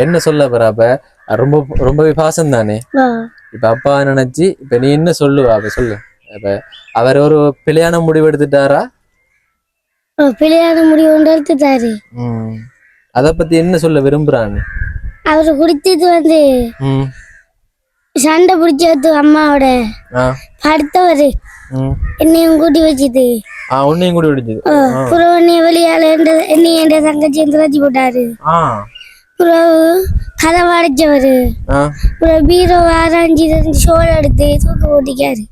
என்ன சொல்ல போற அப்ப? ரொம்ப ரொம்பவே பாசம் தானே இப்ப அப்பா நினைச்சு இப்ப நீ என்ன சொல்லுவா? அப்ப சொல்லு. இப்ப அவர் ஒரு பிழையான முடிவு எடுத்துட்டாரா? பிழையான முடிவு எடுத்துட்டாரு. அத பத்தி என்ன சொல்ல விரும்புறான்னு? அவரு குடிச்சது சண்டை பிடிச்சது அம்மாவோட அடுத்தவரு என்னையும் கூட்டி வச்சுது. உன்னையும் கூட்டி வச்சுது. புறவு என்னைய வெளியால என்னைய என் தங்கச்சி திராட்சி போட்டாரு. புறவு கதை அடைச்சவரு. புறவு பீரோ ஆராய்ச்சி சோழ எடுத்து தூக்க போட்டிக்காரு.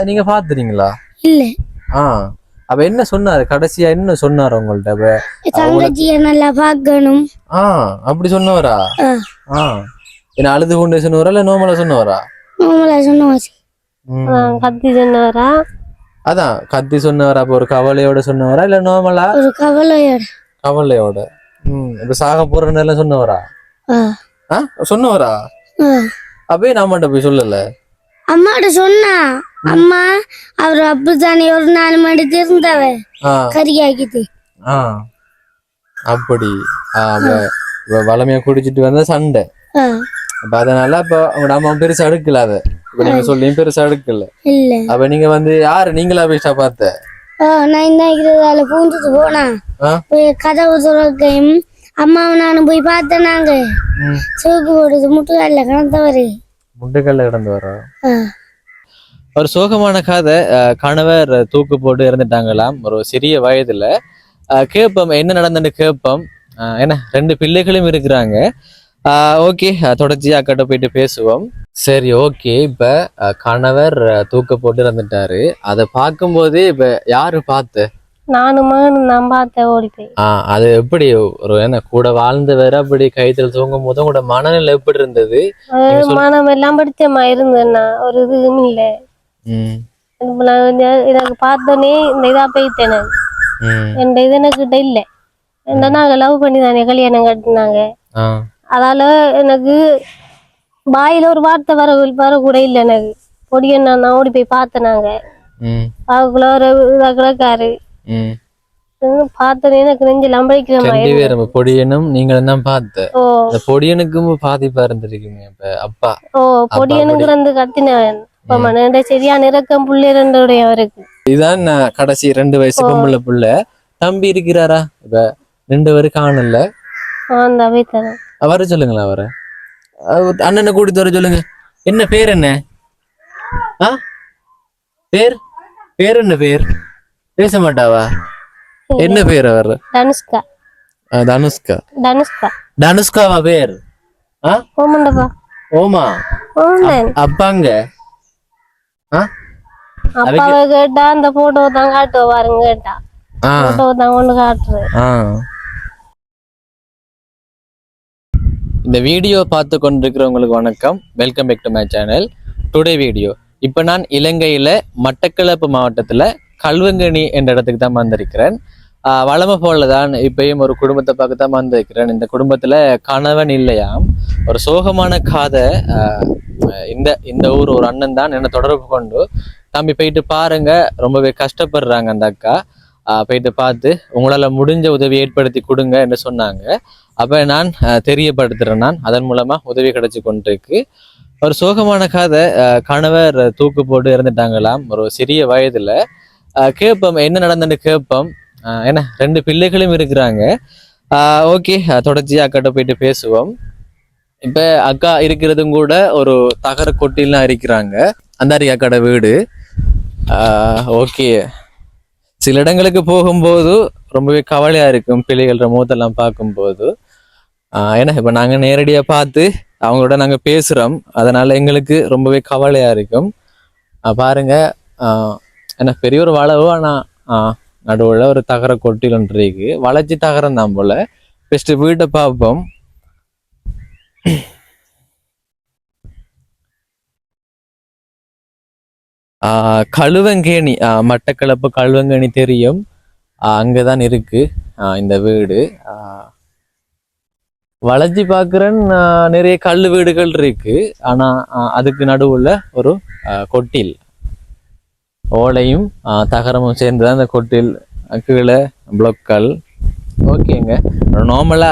நீங்க பாத்துறீங்களா? இல்ல. அப்ப என்ன சொன்னாரு கடைசியா? என்ன சொன்னாரு உங்கள்ட்ட? தங்கச்சிய நல்லா பாக்கணும். அப்படி சொன்னவரா? என்ன அழுது கொண்டு சொன்னவரா இல்ல நோமலா சொன்னவரா? நோமலா சொன்னவாசி. கத்தி சொன்னவரா? அதான் கத்தி சொன்னவரா? அப்ப ஒரு கவலையோட சொன்னவரா இல்ல நோமலா? ஒரு கவலையோட. இப்ப சாக போறேன்னு சொன்னவரா? சொன்னவரா? அப்பயே நம்மகிட்ட போய் சொல்லல. அம்மாட்ட சொன்னா அம்மா அவர் அப்படித்தானே ஒரு 4 மணி இருந்தவ கறியாக்கிட்டு. அப்படி வளமையா குடிச்சிட்டு வந்த சண்டை. அப்ப அதனால இப்ப உங்க அம்மா பெருசா அடுக்கல. அத இப்ப நீங்க சொல்லியும் பெருசா அடுக்கல. அப்ப நீங்க யாரு நீங்களா பேசா பார்த்த? நான் என்ன பூந்துட்டு போனா கதவு துறக்கையும் அம்மாவும் நானும் போய் பார்த்தேன். நாங்க சோக்கு போடுது முட்டுக்கல்ல கிடந்தவரா? ஒரு சோகமான கதை. கணவர் தூக்கு போட்டு இறந்துட்டாங்களாம் ஒரு சிறிய வயதுல. கேட்போம் என்ன நடந்துன்னு கேட்போம். ஏன்னா 2 பிள்ளைகளும் இருக்கிறாங்க. ஓகே, தொடர்ச்சியா அக்கட்ட போயிட்டு பேசுவோம். சரி, ஓகே. இப்ப கணவர் தூக்க போட்டு இறந்துட்டாரு. அதை பார்க்கும்போதே இப்ப யாரு பார்த்த? நான் பார்த்தேன், ஓடி போய். அது எப்படி ஒரு என்ன கூட வாழ்ந்தவர் அப்படி கைத்தில் தூங்கும் போதும் கூட மனநிலை எப்படி இருந்தது? மனம் எல்லாம் படிச்சமா இருந்தேன்னா ஒரு இதுவும் இல்ல. எனக்கு பார்த்தோன்னே இந்த இதா போயிட்டேன். என் இது எனக்கிட்ட இல்ல. நாங்க லவ் பண்ணி தானே கல்யாணம் கட்டினாங்க. அதால எனக்கு வாயில ஒரு வார்த்தை வர கூட இல்லை. எனக்கு பொடிய நான் ஓடி போய் பார்த்தேனாங்க. அதுக்குள்ள ஒரு இதா கிடக்காரு. பார்த்தோன்னே எனக்கு நெஞ்சில் அம்பளிக்கிற மாதிரி. பொடியனும் நீங்களும் தான் பார்த்த. பொடியனுக்கும் பாதிப்பா இருந்திருக்கீங்க. இப்ப அப்பா பொடியனுக்கு இருந்து கத்தினவன் சரியான இறக்கம் புள்ளி 2 அவருக்கு. இதுதான் கடைசி 2 வயசு பொம்புள்ள புள்ள. தம்பி இருக்கிறாரா? இப்ப 2 பேரும் காணல. வர சொல்லுங்களா? அவரை அண்ணனை கூட்டிட்டு வர சொல்லுங்க. என்ன பேர்? என்ன பேர்? என்ன பேர்? பேச மாட்டாவா? என்ன பேர் அவர்? தனுஷ்கா. தனுஷ்காவா பேர்? ஓமா. அப்பாங்க அப்பாவை கேட்டா அந்த போட்டோ தான் காட்டுவாருங்க. கேட்டா போட்டோ தான் கொண்டு காட்டுறேன். இந்த வீடியோ பார்த்து கொண்டிருக்கிறவங்களுக்கு வணக்கம். Welcome back to my channel. Today video இப்போ நான் இலங்கையில மட்டக்களப்பு மாவட்டத்துல கல்வங்கணி என்ற இடத்துக்கு தான் வந்திருக்கிறேன். வளமை போலதான் இப்பயும் ஒரு குடும்பத்தை பார்க்க தான் வந்திருக்கிறேன். இந்த குடும்பத்துல கணவன் இல்லையாம். ஒரு சோகமான காதை. இந்த ஊர் ஒரு அண்ணன் தான் என்ன தொடர்பு கொண்டு தம்பி போயிட்டு பாருங்க, ரொம்பவே கஷ்டப்படுறாங்க அந்த அக்கா, போயிட்டு பார்த்து உங்களால முடிஞ்ச உதவி ஏற்படுத்தி கொடுங்க என்று சொன்னாங்க. அப்ப நான் தெரியப்படுத்துறேன். நான் அதன் மூலமா உதவி கிடைச்சு கொண்டிருக்கு. ஒரு சோகமான கதை. கணவர் தூக்கு போட்டு இறந்துட்டாங்களாம் ஒரு சிறிய வயதுல. கேட்போம் என்ன நடந்துன்னு கேட்போம். ஏன்னா 2 பிள்ளைகளும் இருக்கிறாங்க. ஓகே, தொடர்ச்சியா அக்காட்ட போயிட்டு பேசுவோம். இப்ப அக்கா இருக்கிறதும் கூட ஒரு தகர கொட்டிலாம் இருக்கிறாங்க. அந்த அக்காட வீடு. ஓகே, சில இடங்களுக்கு போகும்போது ரொம்பவே கவலையா இருக்கும் பிள்ளைகள மூத்தெல்லாம் பார்க்கும்போது. ஏன்னா இப்ப நாங்க நேரடியா பார்த்து அவங்களோட நாங்க பேசுறோம். அதனால எங்களுக்கு ரொம்பவே கவலையா இருக்கும். பாருங்க, ஏன்னா பெரிய ஒரு வளவு, ஆனா நடுவுல ஒரு தகர கொட்டில் ஒன்று இருக்கு. வளைச்சி தகரம் தான் போல. பெஸ்ட் வீட்டை பார்ப்போம். கழுவங்கேணி, மட்டக்களப்பு கழுவங்கேணி தெரியும். அங்கதான் இருக்கு இந்த வீடு. வளைச்சி பாக்குறேன், நிறைய கல் வீடுகள் இருக்கு. ஆனா அதுக்கு நடுவுல ஒரு கொட்டில், ஓலையும் தகரமும் சேர்ந்துதான் அந்த கொட்டில். கீழே பிளொக்கல். ஓகேங்க, நார்மலா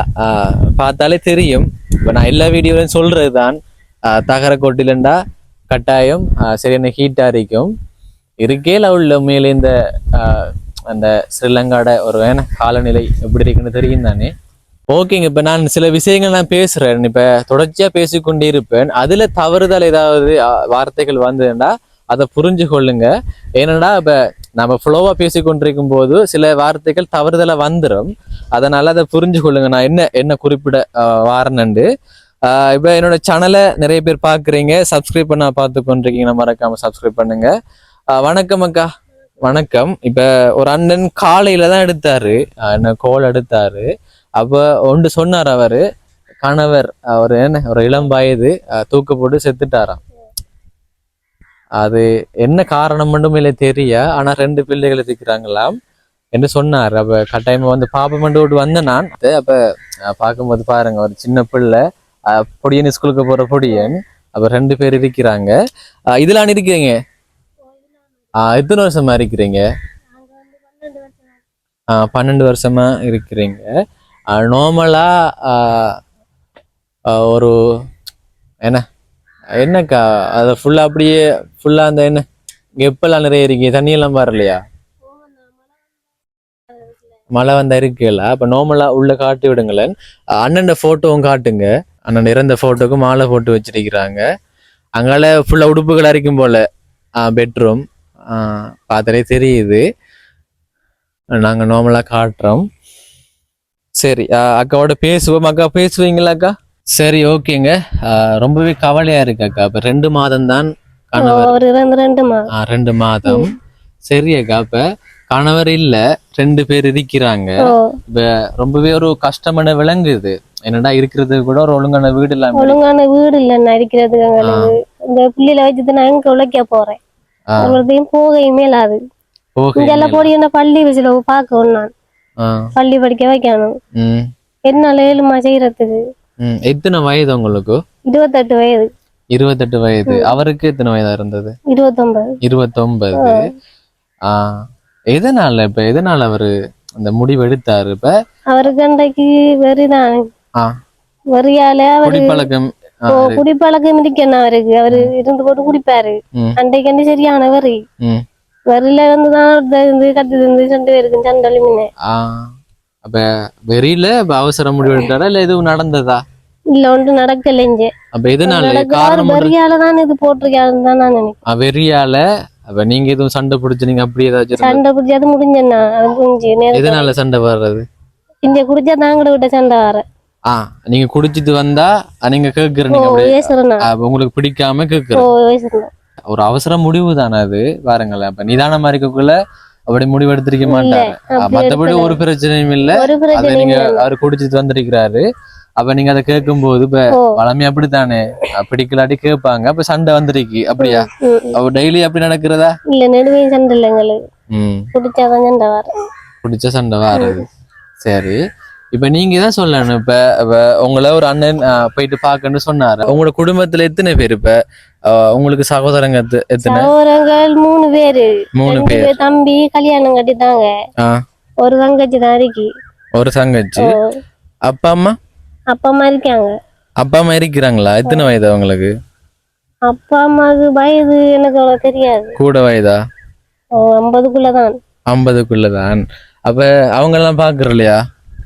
பார்த்தாலே தெரியும் இப்போ நான் எல்லா வீடியோலையும் சொல்றது தான் தகர கொட்டிலண்டா கட்டாயம் சரியான ஹீட்டாக இருக்கும் இருக்கேல உள்ள உண்மையிலே இந்த அந்த ஸ்ரீலங்காட ஒரு காலநிலை எப்படி இருக்குன்னு தெரியும் தானே. ஓகேங்க, இப்போ நான் சில விஷயங்கள் நான் பேசுறேன், இப்போ தொடர்ச்சியா பேசிக்கொண்டே இருப்பேன். அதுல தவறுதல் ஏதாவது வார்த்தைகள் வந்ததுன்னா அதை புரிஞ்சு கொள்ளுங்க. ஏன்னா இப்ப நம்ம ஃப்ளோவா பேசிக்கொண்டிருக்கும் போது சில வார்த்தைகள் தவறுதலா வந்துடும். அதனால அதை புரிஞ்சு கொள்ளுங்க. நான் என்ன குறிப்பிட வாரேன்னு. இப்போ என்னோட சேனலை நிறைய பேர் பாக்குறீங்க, சப்ஸ்கிரைப் பண்ண பார்த்து கொண்டிருக்கீங்க, மறக்காம சப்ஸ்கிரைப் பண்ணுங்க. வணக்கம் அக்கா. வணக்கம். இப்ப ஒரு அண்ணன் காலையில தான் எடுத்தாரு, என்ன கோல் எடுத்தாரு. அப்ப ஒன்று சொன்னார், அவரு கணவர் ஒரு இளம் வயது தூக்கு போட்டு செத்துட்டாராம். அது என்ன காரணம் மட்டும் இல்லை தெரிய, ஆனா 2 பிள்ளைகள் இருக்கிறாங்களாம் என்று சொன்னார். அப்ப கட்டாயமா வந்து பாப்பா மண்டு விட்டு வந்தேன் நான். அப்ப பார்க்கும்போது பாருங்க, ஒரு சின்ன பிள்ளை பொடியன் ஸ்கூலுக்கு போற பொடியன். அப்ப 2 பேர் இருக்கிறாங்க. இதெல்லாம் இருக்கிறீங்க எத்தனை வருஷமா இருக்கிறீங்க? 12 வருஷமா இருக்கிறீங்க. நார்மலா ஒரு என்னக்கா அதை ஃபுல்லா அப்படியே ஃபுல்லா அந்த எப்பெல்லாம் நிறைய இருக்கீங்க, தண்ணியெல்லாம் வரலையா? மழை வந்தா இருக்குல்ல. அப்ப நார்மலா உள்ள காட்டி விடுங்களேன். அண்ணன் போட்டோவும் காட்டுங்க. அண்ணன் இறந்த போட்டோக்கு மாலை போட்டு வச்சிருக்கிறாங்க. அங்கால ஃபுல்லா உடுப்புகள் அரைக்கும் போல பெட்ரூம் பார்த்தாலே தெரியுது. நாங்க நார்மலா காட்டுறோம். சரி, அக்காவோட பேசுவோம். அக்கா பேசுவீங்களா அக்கா? சரி, ஓகேங்க. ரொம்பவே கவலையா இருக்கு அக்கா. இப்ப 2 மாதம் தான் கணவர். 2 மாதம். சரி அக்கா, இப்ப கணவர் இல்ல, 2 பேர் இருக்கிறாங்க. இப்ப ரொம்பவே ஒரு கஷ்டமான விளங்குது. என்னடா இருக்கிறது கூட ஒரு ஒழுங்கான வீடு இல்ல இருக்கிறது. இந்த புள்ளியில வச்சுட்டு நான் எங்க உழைக்க போறேன், போகையுமே இல்லாது. இங்கெல்லாம் போடி என்ன பள்ளி வச்சுல பாக்க நான் பள்ளி படிக்க வைக்கணும். என்னால 7 செய்யறதுக்கு. எத்தனை வயது உங்களுக்கு? 28 வயது. 28 வயது. அவருக்கு எத்தனை வயதா இருந்தது? 29. எதனால அவரு அந்த முடிவு எடுத்தாரு? இப்ப அவருக்கு அன்றைக்கு வெறிதான், வெறியால அவரு குடிப்பழக்கம் இருக்கணும் அவருக்கு. அவரு இருந்து போட்டு குடிப்பாரு. அன்றைக்கு சரியான வெறி. வெறியில வந்துதான் கத்து சண்டை இருக்கு சண்டை. அப்ப வெறியில அவசர முடிவு எடுத்தாரா இல்ல எதுவும் நடந்ததா? இல்ல, ஒன்று நடக்கல. அப்ப எதனால? வெறியாலதான் இது போட்டிருக்காருன்னு தான் நான் நினைக்கிறேன். வெறியால. அப்ப நீங்க எதுவும் சண்டை பிடிச்சு நீங்க அப்படி ஏதாச்சும் சண்டை பிடிச்சி அது முடிஞ்சா? எதனால சண்டை வர்றது? இங்க குடிச்சா தாங்கட விட்ட சண்டை வர. நீங்க குடிச்சிட்டு வந்தா நீங்க கேக்குறீங்க, உங்களுக்கு பிடிக்காம கேக்குறீங்க. ஒரு அவசர முடிவு தானே அது, பாருங்களேன். அப்ப நிதானமா இருக்கக்குள்ள அப்படி முடிவு எடுத்திருக்க மாட்டாரு. மத்தபடி ஒரு பிரச்சனையும் இல்ல. அதை நீங்க அவரு குடிச்சிட்டு வந்திருக்கிறாரு. அப்ப நீங்க அதை கேட்கும் போது இப்ப வளமை அப்படித்தானே, பிடிக்கலாட்டி கேட்பாங்க. அப்ப சண்டை வந்திருக்கு அப்படியா? அவ டெய்லி அப்படி நடக்கிறதா? இல்ல, நெடுமையும் சண்டை இல்லை எங்களுக்கு. பிடிச்ச சண்டை வர்றது. சரி, இப்ப நீங்க தான் சொல்லணும். இப்ப உங்களை ஒரு அண்ணன் போயிட்டு பாக்கன்னு சொன்னாரு. உங்களோட குடும்பத்துல எத்தனை பேர்? இப்ப உங்களுக்கு சகோதரங்க எத்தனை? சகோதரங்கள் 3 பேரு. 3 பேர். தம்பி கல்யாணம் கட்டிட்டாங்க. ஒரு தங்கச்சி தான் இருக்கு. ஒரு தங்கச்சி. அப்பா அம்மா இருக்காங்க. அப்பா அம்மா இருக்கிறாங்களா? எத்தனை வயது அவங்களுக்கு? அப்பா அம்மாவுக்கு வயது எனக்கு அவ்வளவு தெரியாது. கூட வயதா? 50க்குள்ளதான். 50க்குள்ளதான். அப்ப அவங்க எல்லாம் பாக்குற இல்லையா?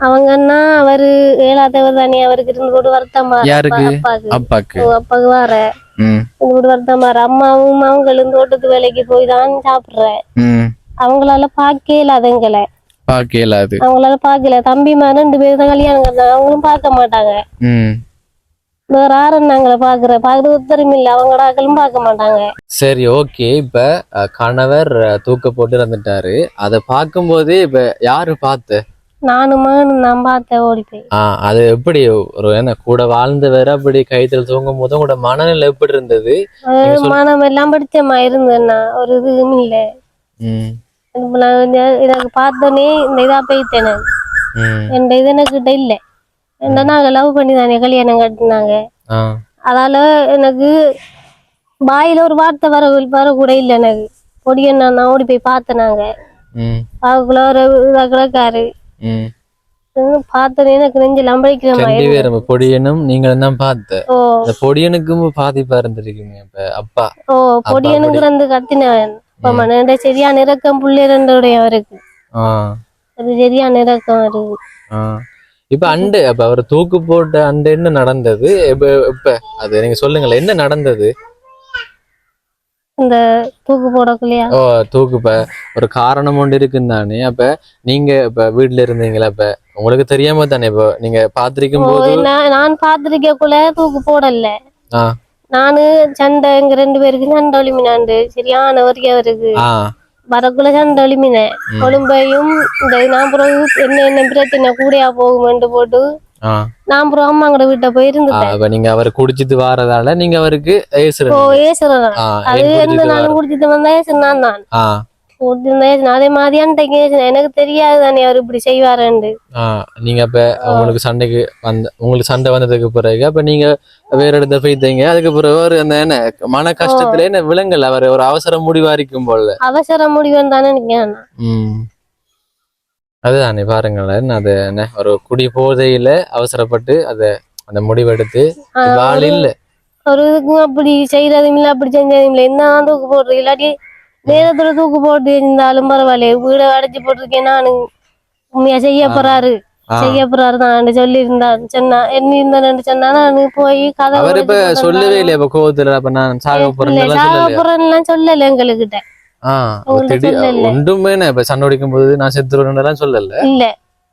அவங்கன்னா அவரு 7வது தானே, அவருக்கு இருந்து கூட வருத்தமா. யாருக்கு? அப்பாக்கு வர வருத்தமா. அம்மாவும் அவங்களும் தோட்டத்து வேலைக்கு போய் தான் சாப்பிடுறேன். அவங்களால பாக்கல, அதுங்களை பாக்கலாது. அவங்களால பாக்கல. தம்பி மாதிரி 2 பேர் தான் கல்யாணம் கட்டினாங்க. அவங்களும் பார்க்க மாட்டாங்க. வேற யாரும் நாங்கள பாக்குறது உத்தரவு இல்ல. அவங்களாக்களும் பார்க்க மாட்டாங்க. சரி, ஓகே. இப்ப கணவர் தூக்க போட்டு இறந்துட்டாரு. அதை பார்க்கும் போதே இப்ப யாரு பார்த்த? நானும் நான் பார்த்தேன், ஓடி போய். அது எப்படி ஒரு கூட வாழ்ந்த வேற அப்படி கைத்துல தூங்கும் போதும் கூட மனநிலை எப்படி இருந்தது? மனம் எல்லாம் படிச்சமா இருந்தேன்னா ஒரு இதுவும் இல்ல. எனக்கு பார்த்தோன்னே இந்த இதா போயிட்டேன். என் இது எனக்கிட்ட இல்ல. நாங்க லவ் பண்ணி தானே கல்யாணம் கட்டினாங்க. அதால எனக்கு வாயில ஒரு வார்த்தை வர கூட இல்ல. எனக்கு பொடியன்னா நான் ஓடி போய் பார்த்தேன். நாங்க அவக்குள்ள ஒரு இதா கிடக்காரு. பார்த்தோன்னே எனக்கு நெஞ்சில் அம்பளிக்கிற ரெண்டு மாதிரி பேரும் பொடியனும் நீங்களும் தான் பார்த்த ஓ அந்த பொடியனுக்கும் பாதிப்பா இருந்திருக்கீங்க இப்ப அப்பா ஓ பொடியனுங்கிறது கத்தினவன் இப்ப மன சரியான இறக்கம் புள்ளிரண்டுடைய அவருக்கு ஆஹ் அது சரியான இறக்கம் இருக்கு ஆஹ் இப்ப அண்டு அப்ப அவர் தூக்கு போட்ட அண்டு என்ன நடந்தது இப்ப அது நீங்க சொல்லுங்களேன் என்ன நடந்தது இந்த தூக்கு போடக்குள்ளையா ஓ தூக்கு இப்ப ஒரு காரணம் ஒன்று இருக்குன்னு தானே அப்ப நீங்க இப்ப வீட்டுல இருந்தீங்களா இப்ப உங்களுக்கு தெரியாம தானே இப்போ நீங்க பாத்திருக்கும் போது நான் பாத்திருக்கக்குள்ள தூக்கு போடல ஆஹ் நானு சண்டை எங்க 2 பேருக்கு சண்டை ஒளிமினாண்டு சரியான வரைக்கும் அவருக்கு ஆஹ் வரக்குள்ள சண்டை ஒளிமினேன் கொழும்பையும் இந்த நான் பிறகு என்ன பிரச்சனை கூடையா போகுமென்று போட்டு ஆஹ் நான் அப்புறம் அம்மாங்கட வீட்டை போய் இருந்துட்டேன் அப்ப நீங்க அவர் குடிச்சிட்டு வாரதால நீங்க அவருக்கு ஓ ஏசுறேன் அது எந்த நானும் குடிச்சிட்டு வந்தா ஏசுனான் தான் குடிச்சிருந்தா அதே மாதிரி அன்றைக்கு எனக்கு தெரியாது தானே அவர் இப்படி செய்வாருண்டு நீங்க அப்ப உங்களுக்கு சண்டை வந்ததுக்கு பிறகு அப்ப நீங்க வேற இடத்த போயிட்டீங்க அதுக்கு பிறகு ஒரு அந்த என்ன மன கஷ்டத்துல என்ன விலங்கல் அவர் ஒரு அவசர முடிவாரிக்கும் போல அவசர முடிவுன்னு தானே நினைக்கிறேன் அதுதானே பாருங்களேன் அது என்ன ஒரு குடி போதையில அவசரப்பட்டு அந்த முடிவெடுத்து ஆள் இல்ல ஒரு இதுக்கும் அப்படி செய்யறதும் இல்ல அப்படி செஞ்சதும் இல்ல என்ன தூக்கு போடுறது இல்லாட்டி நேரத்துல தூக்கு போட்டு இருந்தாலும் பரவாயில்ல வீட அடைச்சு போட்டிருக்கேன் நானு உண்மையா செய்ய போறாரு தான் சொல்லி இருந்தான் சொன்னா என்ன இருந்தான்னு சொன்னா நானு போய் கதை அவர் இப்ப சொல்லவே இல்லையா இப்ப கோவத்துல அப்ப நான் சாக போறேன்னு சொல்லல எங்ககிட்ட ஒன்றுமே இப்ப சண்டை அடிக்கும் போது நான் செத்துருவேன் சொல்லல இல்ல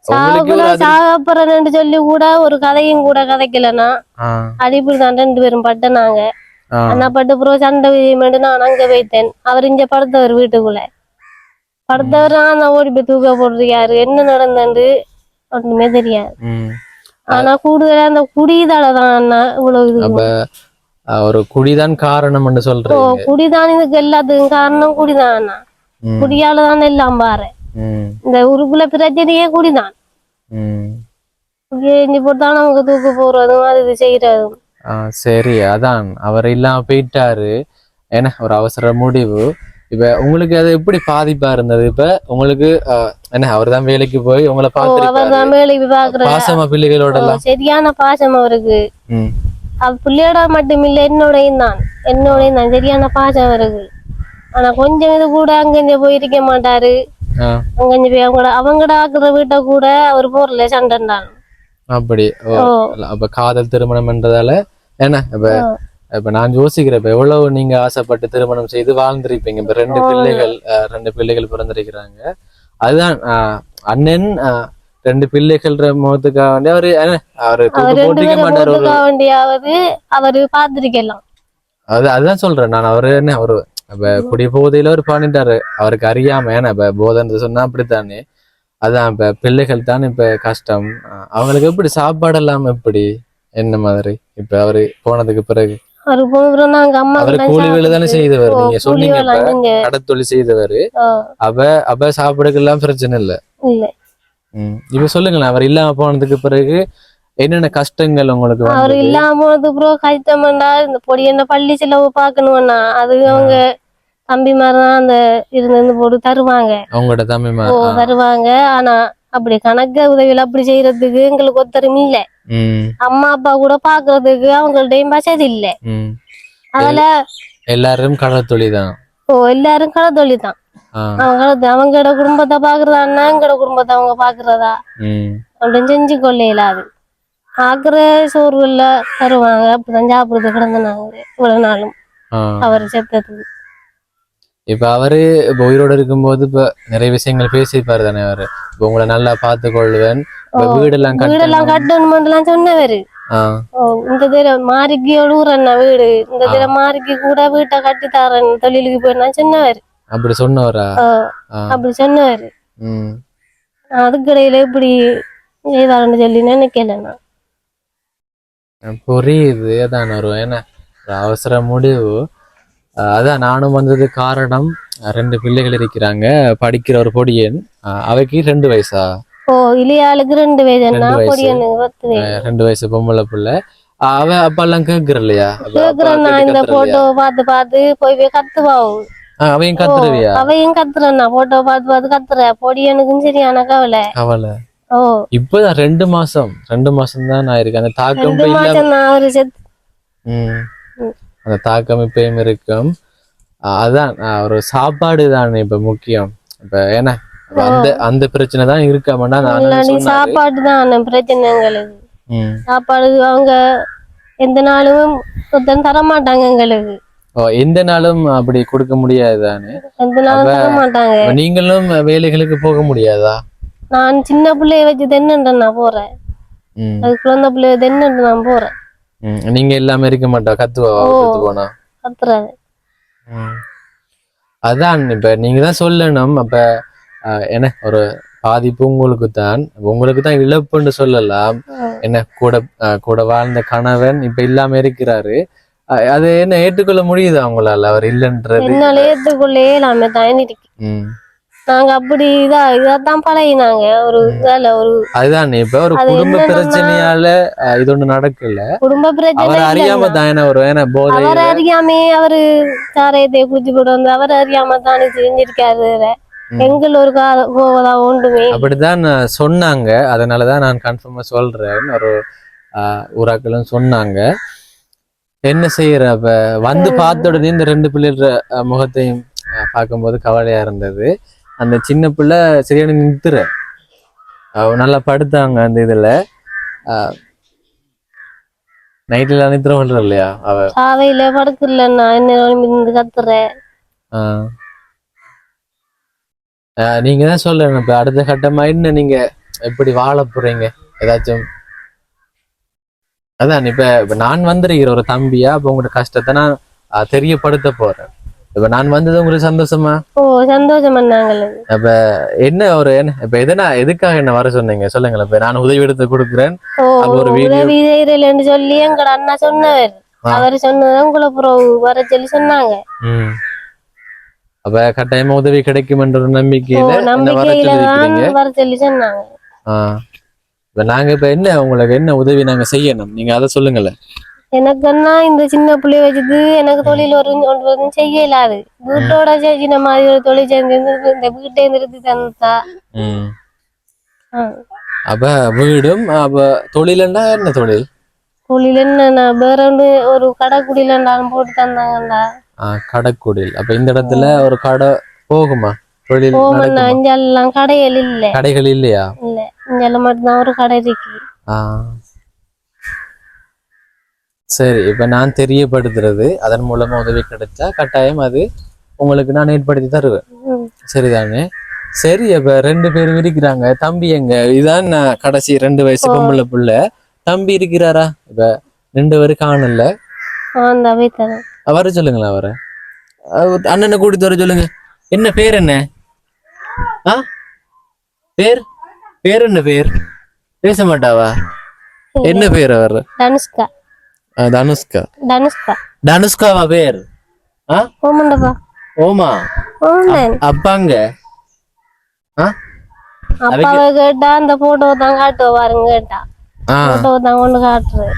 சாகப்புறன்னு சொல்லி கூட ஒரு கதையும் கூட கதைக்கலன்னா அடிப்படிதான் 2 பேரும் பட்டனாங்க ஆனா பட்டு பிறகு சண்டை விதியமேட்டு நான் அங்க வைத்தேன் அவர் இங்க படுத்தவர் வீட்டுக்குள்ள படுத்தவர் நான் ஓடி போய் தூக்க போடுறாரு என்ன நடந்தது ஒண்ணுமே தெரியாது ஆனா கூடுதலா அந்த குடிதாலதான் அண்ணா இவ்வளவு இது ஒரு குடிதான் காரணம் சொல்றேன் குடிதான் இதுக்கு எல்லாத்துக்கும் காரணம் குடிதான் அண்ணா குடியாலதான் எல்லாம் பாரு இந்த உருக்குல பிரச்சனையே குடிதான் போட்டாலும் நமக்கு தூக்கு போறதும் அது இது செய்யறதும் சரி அதான் அவர் இல்லாம போயிட்டாரு ஏன்னா ஒரு அவசர முடிவு இப்ப உங்களுக்கு அது எப்படி பாதிப்பா இருந்தது இப்ப உங்களுக்கு என்ன அவர் தான் வேலைக்கு போய் உங்களை அவர்தான் வேலைக்கு பாக்குற பாசமா பிள்ளைகளோட எல்லாம் சரியான பாசம் அவருக்கு பிள்ளையோட மட்டும் இல்ல என்னோடையும் தான் சரியான பாசம் அவருக்கு ஆனா கொஞ்சம் இது கூட அங்க போயிருக்க மாட்டாரு அங்க போய் அவங்கட ஆக்குற வீட்டை கூட அவர் போறல சண்டைண்டான் அப்படி அப்ப காதல் திருமணம் என்றதால என்ன இப்ப நான் யோசிக்கிறேன் இப்ப எவ்வளவு நீங்க ஆசைப்பட்டு திருமணம் செய்து வாழ்ந்திருப்பீங்க இப்ப 2 பிள்ளைகள் பிறந்திருக்கிறாங்க அதுதான் அண்ணன் 2 பிள்ளைகள் முகத்துக்காக வேண்டிய அவரு போட்டிக்க மாட்டாரு அவரு பாத்திருக்கலாம் அதுதான் சொல்றேன் நான் அவரு என்ன அவரு அப்ப குடி போதையில ஒரு பண்ணிட்டாரு அவருக்கு அறியாம ஏன்னா இப்ப போதைன்னு சொன்னா அப்படித்தானே அதான் இப்ப பிள்ளைகள் தான் இப்ப கஷ்டம் அவங்களுக்கு எப்படி சாப்பாடு எப்படி என்ன மாதிரி இப்ப அவரு போனதுக்கு பிறகு அவரு கூலி வேலை தானே செய்தவர் நீங்க சொன்னீங்க கடத்தொழில் செய்தவர் அப்ப சாப்பாடுக்கு எல்லாம் பிரச்சனை இல்ல இப்ப சொல்லுங்களேன் அவர் இல்லாம போனதுக்கு பிறகு என்னென்ன கஷ்டங்கள் உங்களுக்கு அவர் இல்லாம போனதுக்கு பிறகு கஷ்டம்டா இந்த பொடி என்ன பள்ளி செலவு பாக்கணும்னா அது அவங்க தம்பி மாதிரிதான் அந்த இருந்து போட்டு தருவாங்க அவங்களோட தம்பி தருவாங்க ஆனா அப்படி கணக்கு உதவியில அப்படி செய்யறதுக்கு எங்களுக்கு ஒத்தரும் இல்ல அம்மா அப்பா கூட பாக்குறதுக்கு அவங்கள்டையும் வசதி இல்ல அதனால எல்லாரும் கடத்தொழில் தான் எல்லாரும் கடத்தொழில் தான் அவங்களோட குடும்பத்தை பாக்குறதான்னா எங்களோட குடும்பத்தை அவங்க பாக்குறதா அப்படின்னு செஞ்சு கொள்ள இயலாது ஆக்குற சோறுகள்ல தருவாங்க அப்படிதான் சாப்பிடுறது கிடந்தாங்க இவ்வளவு நாளும் அவர் செத்ததுக்கு இப்ப அவரு இப்ப உயிரோட இருக்கும்போது இப்ப நிறைய விஷயங்கள் பேசிப்பாரு தானே அவரு இப்ப உங்களை நல்லா பார்த்து கொள்வேன் வீடெல்லாம் கட்டணும் சொன்னவரு இந்த தடவை மாறிக்கு ஒழுகுறேன்னா வீடு இந்த தடவை மாறிக்கு கூட வீட்டை கட்டி தரேன் தொழிலுக்கு போயிடனா சொன்னவரு அப்படி சொன்னவரா அப்படி சொன்னவரு அதுக்கிடையில இப்படி செய்வாருன்னு சொல்லி நினைக்கலண்ணா புரியுது அதான் வரும் ஏன்னா அவசர முடிவு அதான் நானும் வந்தது காரணம் 2 பிள்ளைகள் இருக்கிறாங்க படிக்கிற ஒரு பொடியன் அவைக்கு 2 வயசா இளையாளுக்கு 2 வயசு 2 வயசு பொம்பளை பிள்ளை அவ அப்ப எல்லாம் கேக்குற இல்லையா இந்த போட்டோ பார்த்து போய் கத்துவாவும் அவையும் கத்துறவியா அவையும் கத்துறா போட்டோ பார்த்து கத்துற பொடியனுக்கும் சரியான கவலை ஓ இப்பதான் 2 மாசம் தான் ஆயிருக்கு. அந்த தாக்கம் 2 மாசம் நான் ஒரு செத்து. ம். அந்த தாக்கம் இப்பயும் இருக்கும். அதான் ஒரு சாப்பாடு தான் இப்ப முக்கியம். இப்ப ஏன்னா அந்த அந்த பிரச்சனை தான் இருக்காமண்டா இல்லாட்டி சாப்பாடு தான் பிரச்சனை எங்களுக்கு. சாப்பாடு அவங்க எந்த நாளும் ஒருத்தன் தர மாட்டாங்க எங்களுக்கு. எந்த நாளும் அப்படி கொடுக்க முடியாது தானே. எந்த நாளும் தர மாட்டாங்க. நீங்களும் வேலைகளுக்கு போக முடியாதா? நான் சின்ன பிள்ளைய வச்சு தென்னண்டு நான் போறேன். அது குழந்தை பிள்ளைய தென்னண்டு நான் போறேன். நீங்க எல்லாமே இருக்க மாட்டா கத்து போனா கத்துறாரு. அதான் இப்ப நீங்க தான் சொல்லணும். அப்ப என்ன ஒரு பாதிப்பு உங்களுக்கு தான் இழப்புன்னு சொல்லலாம். என்ன கூட வாழ்ந்த கணவன் இப்ப இல்லாம இருக்கிறாரு. அது என்ன ஏற்றுக்கொள்ள முடியுது அவங்களால? அவர் இல்லைன்றது என்னால ஏற்றுக்கொள்ளே நாம தயங்கிட்டு நாங்க அப்படி இதான் பழகினாங்க. ஒரு வேலை ஒரு அதுதான் இப்ப ஒரு குடும்ப பிரச்சனையால இது ஒண்ணு நடக்கல. குடும்ப பிரச்சனை அறியாம தான் ஒரு அவர் அறியாமே அவரு சாரையத்தை குடிச்சு போட்டு வந்து அவர் அறியாம தானே செஞ்சிருக்காரு. எங்கள் ஒரு கோவதா ஒன்றுமே அப்படிதான் சொன்னாங்க. அதனாலதான் நான் கன்ஃபார்மா சொல்றேன். ஒரு ஊராக்களும் சொன்னாங்க. என்ன செய்யற அப்ப வந்து பார்த்த உடனே இந்த 2 பிள்ளைகள முகத்தையும் பார்க்கும்போது கவலையா இருந்தது. அந்த சின்ன பிள்ளை சரியான நிறுத்துற நல்லா படுத்தாங்க. அந்த இதுல நைட்ல நிறுத்துற பண்ற இல்லையா அவ சாவையில படுக்கலன்னா என்ன கத்துறேன். நீங்க தான் சொல்லணும். இப்ப அடுத்த கட்டமா என்ன நீங்க எப்படி வாழ போறீங்க ஏதாச்சும்? அதான் இப்ப நான் வந்திருக்கிற ஒரு தம்பியா அப்ப உங்களோட கஷ்டத்தை நான் தெரியப்படுத்த போறேன். இப்ப நான் வந்தது உங்களுக்கு சந்தோஷமா? ஓ சந்தோஷமா. அப்ப என்ன இப்ப எதுக்காக என்ன வர சொன்னீங்க சொல்லுங்களேன். இப்ப நான் உதவி எடுத்து கொடுக்குறேன் ஒரு வீடியோ சொல்லி எங்க அண்ணா சொன்னவர். அவர் சொன்னதை உங்களை வர சொல்லி சொன்னாங்க. அப்ப கட்டாயமா உதவி கிடைக்கும் என்ற ஒரு நம்பிக்கையில வர சொல்லி சொன்னாங்க. இப்ப நாங்க இப்ப என்ன உங்களுக்கு என்ன உதவி நாங்க செய்யணும் நீங்க அதை சொல்லுங்களேன். எனக்குன்னா இந்த சின்ன பிள்ளைய வச்சுட்டு எனக்கு தொழில் ஒன்றும் செய்ய இயலாது. வீட்டோட சின்ன மாதிரி ஒரு தொழில் செஞ்சு இந்த வீட்டை நிறுத்தி தந்தா. அப்ப வீடும் அப்ப தொழிலண்டா என்ன தொழில்? தொழில் என்ன வேற ஒரு கடைக்குடியில போட்டு தந்தாங்கண்டா. கடைக்குடியில். அப்ப இந்த இடத்துல ஒரு கடை போகுமா? தொழில் இங்கெல்லாம் கடைகள் இல்ல. கடைகள் இல்லையா? இல்ல இங்கெல்லாம் மட்டும்தான் ஒரு கடை இருக்கு. சரி இப்ப நான் தெரியப்படுத்துறது அதன் மூலமா உதவி கிடைச்சா கட்டாயம் அது உங்களுக்கு நான் ஏற்படுத்தி தருவேன். சரிதானே? சரி அப்ப 2 பேரும் இருக்கிறாங்க. தம்பி எங்க? இதான் கடைசி 2 வயசு பொம்பளை புள்ள. தம்பி இருக்கிறாரா? இப்ப 2 பேரும் காணல. வர சொல்லுங்களா? அவரை அண்ணனை கூட்டிட்டு வர சொல்லுங்க. என்ன பேர்? என்ன பேர் என்ன பேர்? பேச மாட்டாவா? என்ன பேர் அவர்? தனுஷ்கா. தனுஷ்கா. தனுஷ்கா. தனுஷ்காவா பேர்? ஓமண்டப்பா. ஓமா. அப்பாங்க அப்பாவை கேட்டா அந்த போட்டோ தான் காட்டுவ பாருங்க. கேட்டா போட்டோ தான் கொண்டு காட்டுறேன்.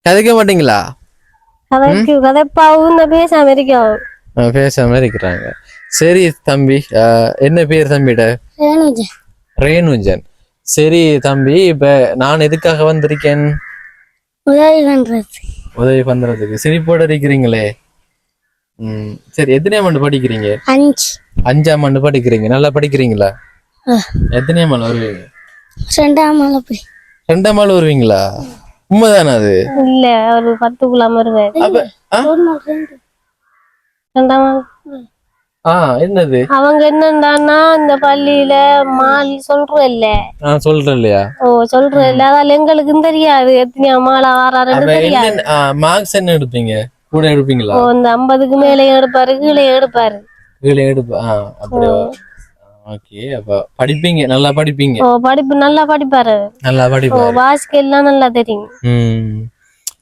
கதைக்க மாட்டீங்களா? கதைப்பாவும் பேசாம இருக்கோம். பேசாம இருக்கிறாங்க. சரி தம்பி என்ன பேர் தம்பிட? ரேணுஜன். சரி தம்பி இப்ப நான் எதுக்காக வந்திருக்கேன்? உதவி பண்றதுக்கு. சிரிப்போட இருக்கிறீங்களே. சரி எத்தனையாம் ஆண்டு படிக்கிறீங்க? 5ஆம் ஆண்டு படிக்கிறீங்க. நல்லா படிக்கிறீங்களா? எத்தனையாம் ஆண்டு வருவீங்க? 2ஆம் ஆண்டு வருவீங்களா? உண்மைதானே அது? இல்ல ஒரு 10க்குள்ள வருவேன். என்னது அவங்க என்னன்னா இந்த பள்ளியில மாலி சொல்றோம் இல்ல. சொல்றேன் இல்லையா? சொல்றேன் இல்ல. அதால எங்களுக்கும் தெரியாது எத்தனையா மாலை வாராருன்னு தெரியாது. மார்க்ஸ் என்ன எடுப்பீங்க? கூட எடுப்பீங்களா? இந்த 50க்கு மேலே எடுப்பாரு, கீழே எடுப்பாரு. கீழே எடுப்பா. அப்படியே. ஓகே அப்ப படிப்பீங்க, நல்லா படிப்பீங்க. படிப்பு நல்லா படிப்பாரு. நல்லா படிப்பாரு. வாசிக்க எல்லாம் நல்லா தெரியும்.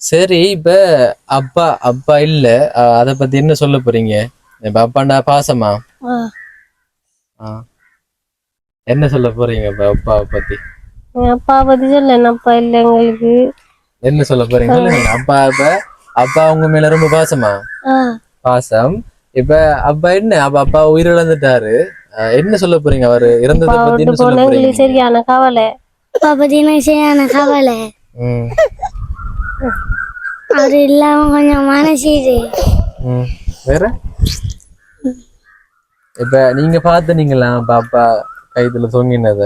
சரி இப்ப அப்பா இல்ல, அத பத்தி என்ன சொல்ல போறீங்க? இப்ப அப்பாண்டா பாசமா என்ன சொல்ல போறீங்க இப்ப அப்பாவை பத்தி? அப்பா பத்தி சொல்ல. அப்பா இல்ல எங்களுக்கு. என்ன சொல்ல போறீங்க சொல்லுங்க. அப்பா உங்க மேல ரொம்ப பாசமா? பாசம். இப்ப அப்பா என்ன அப்பா உயிரிழந்துட்டாரு. என்ன சொல்ல போறீங்க அவரு இறந்ததை பத்தி என்ன சொல்ல போன போறீங்க எங்களுக்கு சரியான கவலை. அப்பா பத்தி எனக்கு சரியான கவலை. ம், அவரு இல்லாம கொஞ்சம் மனசு ம். வேற இப்ப நீங்க பாத்துனீங்களா பாப்பா கைத்துல தொங்கினத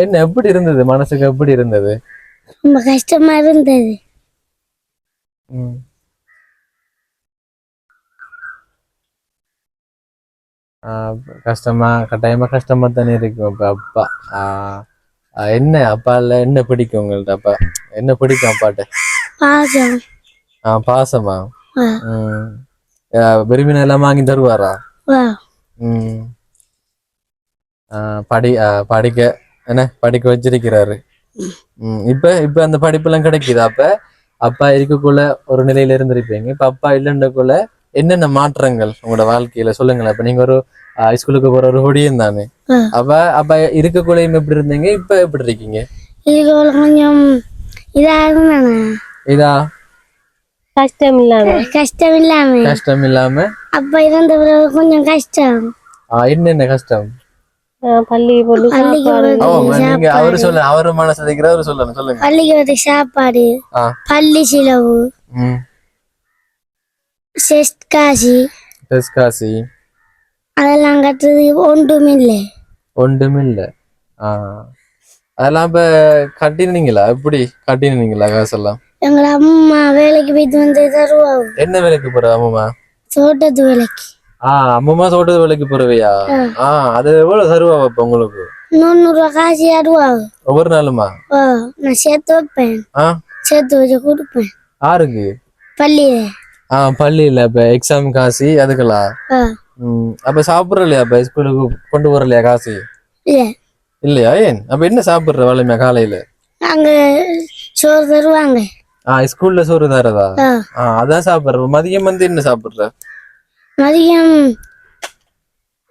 என்ன எப்படி இருந்தது மனசுக்கு எப்படி இருந்தது ரொம்ப கஷ்டமா இருந்தது. ம். கஷ்டமா கட்டாயமா கஷ்டமா தானே இருக்கும் இப்ப அப்பா என்ன அப்பால என்ன பிடிக்கும் உங்கள்ட்ட அப்பா என்ன பிடிக்கும் அப்பாட்ட பாசம். பாசமா ஆ, ம். விரும்பின எல்லாம் வாங்கி தருவாரா ஆ, ம். படிக்க என்ன படிக்க வச்சிருக்கிறாரு. இப்ப இப்ப அந்த படிப்பெல்லாம் கிடைக்குதா அப்ப அப்பா இருக்கக்குள்ள ஒரு நிலையில இருந்திருப்பீங்க இப்ப அப்பா இல்லைன்றக்குள்ள என்னென்ன மாற்றங்கள் உங்களோட வாழ்க்கையில சொல்லுங்களேன். இப்ப நீங்க ஒரு ஸ்கூலுக்கு போற ஒரு ஒடியும் தானே ஆ. அப்ப அப்ப இருக்கக்குள்ளையும் எப்படி இருந்தீங்க இப்ப எப்படி இருக்கீங்க இதுக்கு கொஞ்சம் இதா இருந்தானே இதா கஷ்டம் இல்லாம கஷ்டம் இல்லாம. கஷ்டம் இல்லாம அப்பா இறந்த பிறகு கொஞ்சம் கஷ்டம். என்னென்ன கஷ்டம் பள்ளி போட்டு பள்ளிக்கு சாப்பாடு நீங்க அவரு சொல்ல அவரு மனசு வைக்கிறவரு சொல்லணும் சொல்லுங்க. பள்ளிக்கு வந்து சாப்பாடு, ஆ. பள்ளி செலவு, ம். செஸ்ட் காசு காசி அதெல்லாம் கட்டுறது ஒன்றுமில்லை. ஒன்றுமில்ல. அதெல்லாம் இப்ப கட்டினீங்களா எப்படி கட்டினீங்களா காசெல்லாம் எங்களை அம்மா வேலைக்கு போயிட்டு வந்து தருவாங்க. என்ன வேலைக்கு போற அம்மா தோட்டத்து வேலைக்கு. அம்மம்மா தோட்டத்து வேலைக்கு போறவையா அது எவ்வளவு தருவா இப்ப உங்களுக்கு 100 காசு ஆடுவாங்க. ஒவ்வொரு நாளுமா நான் சேர்த்து வைப்பேன். ஆ சேர்த்து வச்சு கொடுப்பேன் யாருக்கு பள்ளியில. பள்ளியில இப்ப எக்ஸாம் காசு அதுக்கெல்லாம் அப்ப சாப்பிடலையா அப்ப ஸ்கூலுக்கு கொண்டு வரலையா காசு இல்ல இல்லையா ஏன் அப்ப என்ன சாப்பிடுற வேலைமையா காலையில அங்க சோறு தருவாங்க. ஸ்கூல்ல சோறு தரதா அதான் சாப்பிடுற மதியம் வந்து என்ன சாப்பிடுற மதியம்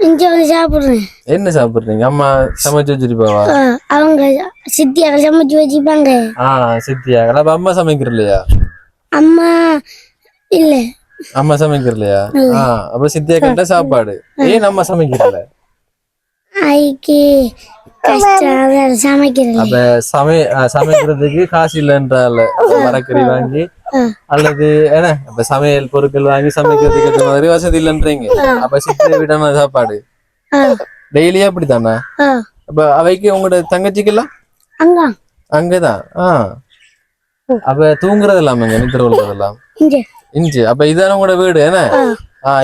இங்க வந்து சாப்பிடுறேன். என்ன சாப்பிடுறீங்க அம்மா சமைச்சு வச்சிருப்பாவா அவங்க சித்தியாக சமைச்சு வச்சுப்பாங்க. சித்தியா அப்ப அம்மா சமைக்கிறலையா அம்மா இல்ல அம்மா சமைக்கிறலையா அப்ப சித்தியா கிட்ட சாப்பாடு ஏன் அம்மா சமைக்கிறல ஐக்கு கஷ்டம் சமைக்கிறது. அப்ப சமைக்கிறதுக்கு காசு இல்லைன்றால மரக்கறி வாங்கி அல்லது என்ன அப்ப சமையல் பொருட்கள் வாங்கி சமைக்கிறதுக்கு ஏற்ற மாதிரி வசதி இல்லைன்றீங்க. அப்ப சித்திரை விடாம சாப்பாடு டெய்லியா அப்படித்தானா அப்ப அவைக்கு உங்களோட தங்கச்சிக்கெல்லாம் அங்கதான் அப்ப தூங்குறது இல்லாம நித்திர உள்ளதெல்லாம் இஞ்சி அப்ப இதான உங்களோட வீடு என்ன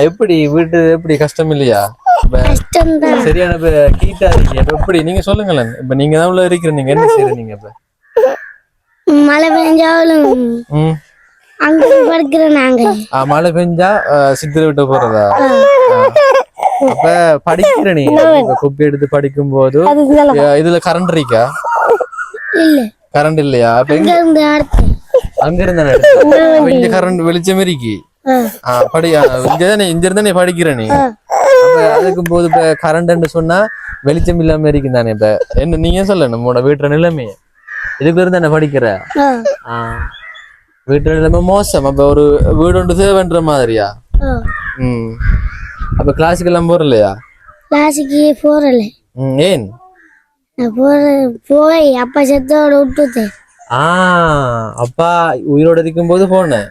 எப்படி வீட்டு எப்படி கஷ்டம் இல்லையா சரியான கீட்டா இருக்கீங்க எப்படி நீங்க சொல்லுங்களேன். இப்ப நீங்க தான் உள்ள இருக்கிற நீங்க என்ன செய்யறீங்க இப்ப மழை பெஞ்சாலும் அங்க படுக்கிறோம் நாங்க. மழை பெஞ்சா சித்திரை விட்டு போறதா அப்ப படிக்கிற நீ குப்பி எடுத்து படிக்கும் போது இதுல கரண்ட் இருக்கா இல்ல கரண்ட் இல்லையா அப்ப அங்க இருந்தா இங்க கரண்ட் வெளிச்சம் இருக்கு இங்க இருந்தா நீ படிக்கிற நீ அதுக்கும் போது இப்ப கரண்ட் சொன்னா வெளிச்சம் இல்லாம இருக்கும் தானே. இப்ப என்ன நீங்க சொல்லணும் உங்களோட வீட்டுல நிலைமை இதுக்கு இருந்தா என்ன படிக்கிற வீட்டு நிலைமை மோசம். அப்ப ஒரு வீடு ஒன்று தேவைன்ற மாதிரியா அப்ப கிளாஸுக்கு எல்லாம் போறலையா கிளாஸுக்கு போறல ஏன் போய் அப்பா செத்தோட விட்டுது. அப்பா உயிரோட இருக்கும் போது போனேன்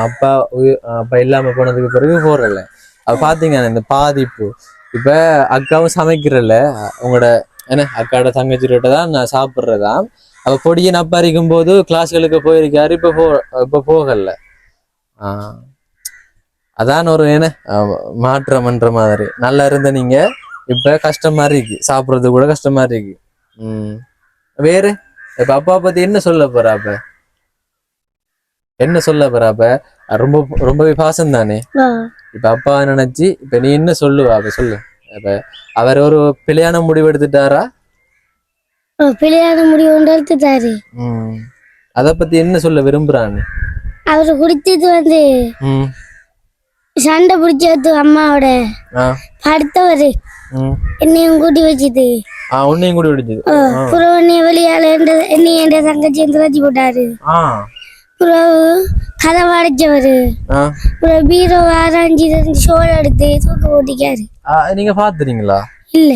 அப்பா இல்லாம போனதுக்கு பிறகு போறல. அப்ப பாத்தீங்க இந்த பாதிப்பு இப்ப அக்காவும் சமைக்கிறல்ல உங்களோட என்ன அக்காவோட தங்கச்சிட்ட தான் நான் சாப்பிடுறதா அப்ப பொடியை அப்பா இருக்கும் போது கிளாஸ்களுக்கு போயிருக்காரு இப்ப போகல. அதான் ஒரு என்ன மாற்றம்ன்ற மாதிரி நல்லா இருந்த நீங்க இப்ப கஷ்டமா இருக்கு சாப்பிடுறது கூட கஷ்டமா இருக்கு. வேற இப்ப அப்பா பத்தி என்ன சொல்ல போறாப்ப என்ன சொல்ல போறாப்ப ரொம்பவே பாசம் தானே. இப்ப அப்பா நினைச்சு இப்ப நீ என்ன சொல்லுவா அப்ப சொல்லு. இப்ப அவர் ஒரு பிழையான முடிவு எடுத்துட்டாரா பிழையான முடிவு எடுத்துட்டாரு. அத பத்தி என்ன சொல்ல விரும்புறான்னு அவரு குடிச்சது வந்து சண்டை பிடிச்சது அம்மாவோட அடுத்தவரு என்னையும் கூட்டி வச்சுது உன்னையும் கூட்டி வச்சுது புறவு என்னைய வெளியால என்னைய என்ற தங்கச்சி திராட்சி போட்டாரு. புறவு கதை அடைச்சவரு பீரோ ஆராய்ச்சி சோழ எடுத்து தூக்க ஓட்டிக்காரு. நீங்க பாத்துறீங்களா? இல்ல.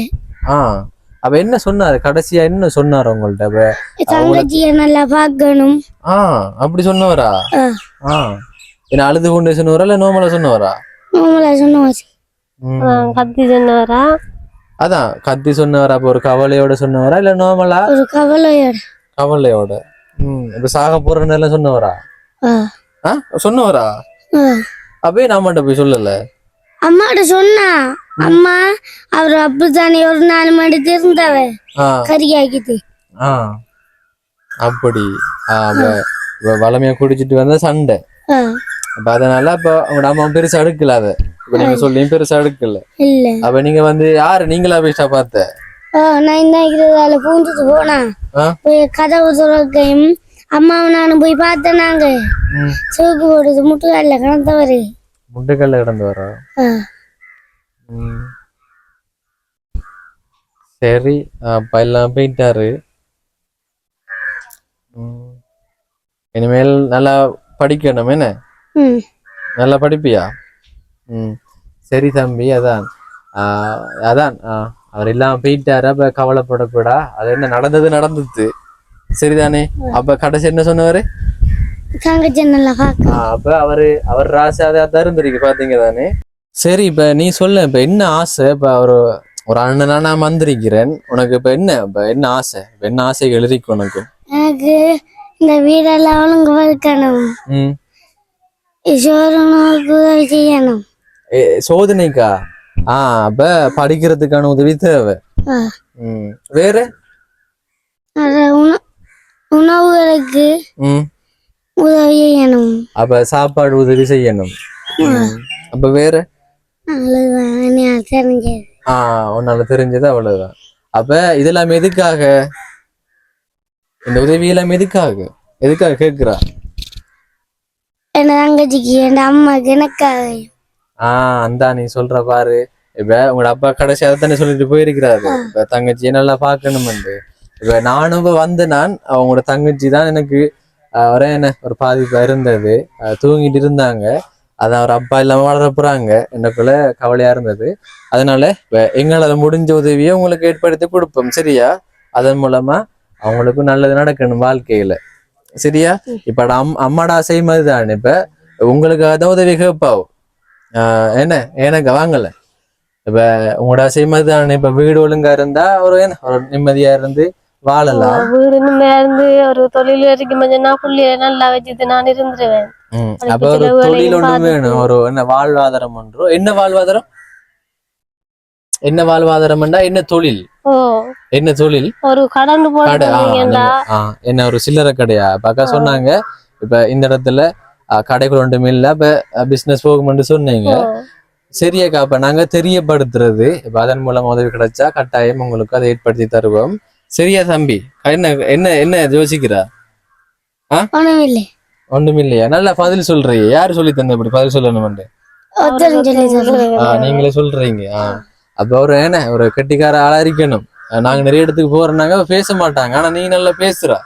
அப்ப என்ன சொன்னாரு கடைசியா, என்ன சொன்னாரு உங்கள்ட்ட? தங்கச்சியை நல்லா பார்க்கணும். அப்படி சொன்னவரா? என்ன அழுது கொண்டு சொன்னவரா இல்ல நோமலா சொன்னவரா? நோமலா சொன்னவாசி. கத்தி சொன்னவரா? அதான் கத்தி சொன்னவரா? அப்ப ஒரு கவலையோட சொன்னவரா இல்ல நோமலா? ஒரு கவலையோட. கவலையோட. இப்ப சாக போறேன்னு சொன்னவரா? சொன்னவரா? அப்பயே நம்மகிட்ட போய் சொல்லல. அம்மாட்ட சொன்னா, அம்மா அவர் அப்படித்தானே ஒரு 4 மணி இருந்தவ கறியாக்கிட்டு. அப்படி வளமையா குடிச்சிட்டு வந்த சண்டை. அப்ப அதனால அப்ப உங்க அம்மா பெருசா எடுக்கல. அத இப்ப நீங்க சொல்லியும் பெருசா எடுக்கல. இல்ல. அப்ப நீங்க யாரு நீங்களா பேசா பார்த்த? நான் என்ன பூந்துட்டு போனா போய் கதவு துறக்கையும் அம்மாவும் நானும் போய் பார்த்தேன். நாங்க சோக்கு போடுது முட்டுக்கல்ல கிடந்தவரு. முட்டுக்கல்ல கிடந்தவரா? சரி, அப்ப எல்லாம் போயிட்டாரு. இனிமேல் நல்லா படிக்கணும். என்ன நல்லா படிப்பியா? சரி தம்பி. அதான் அவர் எல்லாம் போயிட்டாரு. அப்ப கவலைப்படக்கூடா. அது என்ன நடந்தது நடந்தது, சரிதானே? அப்ப கடைசி என்ன சொன்னவரு? அப்ப அவர் ராசி அதான் இருந்திருக்கு, பாத்தீங்க தானே? சரி, இப்ப நீ சொல்ல, இப்ப என்ன ஆசை? இப்ப ஒரு அண்ணனா நான் வந்திருக்கிறேன். உனக்கு இப்ப என்ன ஆசை? என்ன ஆசை எழுதிக்கு உனக்கு? எனக்கு இந்த வீடெல்லாம் ஒழுங்கு வைக்கணும். செய்யணும். சோதனைக்கா? அப்ப படிக்கிறதுக்கான உதவி தேவை. வேற உணவுகளுக்கு உதவி செய்யணும். அப்ப சாப்பாடு உதவி செய்யணும். அப்ப வேற தெரிஞ்சது. உன்னால தெரிஞ்சது அவ்வளவுதான். அப்ப இதெல்லாம் எதுக்காக? இந்த உதவி எல்லாம் எதுக்காக கேக்குறா? என் தங்கச்சிக்கு, என் அம்மாக்கு, எனக்காக. அந்த நீ சொல்ற பாரு. இப்ப உங்களோட அப்பா கடைசி அதைத்தானே சொல்லிட்டு போயிருக்கிறாரு, இப்ப தங்கச்சியை நல்லா பாக்கணும்னு. இப்ப நானும் நான் அவங்களோட தங்கச்சி தான் எனக்கு ஒரு பாதிப்பா இருந்தது. தூங்கிட்டு இருந்தாங்க. அதான் ஒரு அப்பா இல்லாம வளர போறாங்க. எனக்குள்ள கவலையா இருந்தது. அதனால எங்களால முடிஞ்ச உதவியை உங்களுக்கு ஏற்படுத்தி கொடுப்போம், சரியா? அதன் மூலமா அவங்களுக்கும் நல்லது நடக்கணும் வாழ்க்கையில, சரியா? இப்ப அம்மாட ஆசை மாதிரிதான். இப்ப உங்களுக்கு அதான் உதவி கேட்பாவும். என்ன எனக்கு வாங்கல. இப்ப உங்களோட ஆசை மாதிரிதான். இப்ப வீடு ஒழுங்கா இருந்தா ஒரு நிம்மதியா இருந்து வாழலாம். வீடு நிம்மதியா இருந்து ஒரு தொழில் வரைக்கும் புள்ளிய நல்லா வச்சுட்டு நான் இருந்துருவேன். அப்ப ஒரு தொழில் ஒன்று வேணும். ஒரு வாழ்வாதாரம் ஒன்று. என்ன வாழ்வாதாரம்? என்ன வாழ்வாதாரம்னா என்ன தொழில்? என்ன தொழில்? ஒரு கடன் என்ன ஒரு சில்லறை கடையா? அக்கா சொன்னாங்க இப்ப இந்த இடத்துல கடைகள் ஒன்றுமே இல்ல, இப்ப பிசினஸ் போகும்னு சொன்னீங்க. சரியாக்கா, அப்ப நாங்க தெரியப்படுத்துறது. இப்ப அதன் மூலம் உதவி கிடைச்சா கட்டாயம் உங்களுக்கு அதை ஏற்படுத்தி தருவோம், சரியா தம்பி? என்ன என்ன என்ன யோசிக்கிறா? ஒண்ணும் இல்லையா? நல்லா பதில் சொல்றீங்க. யாரு சொல்லி தந்த இப்படி பதில் சொல்லணும்? நீங்களே சொல்றீங்க. அப்ப ஒரு கெட்டிக்கார ஆளா இருக்கணும். நாங்க நிறைய இடத்துக்கு போறோம்னாங்க பேச மாட்டாங்க. ஆனா நீ நல்லா பேசுறா.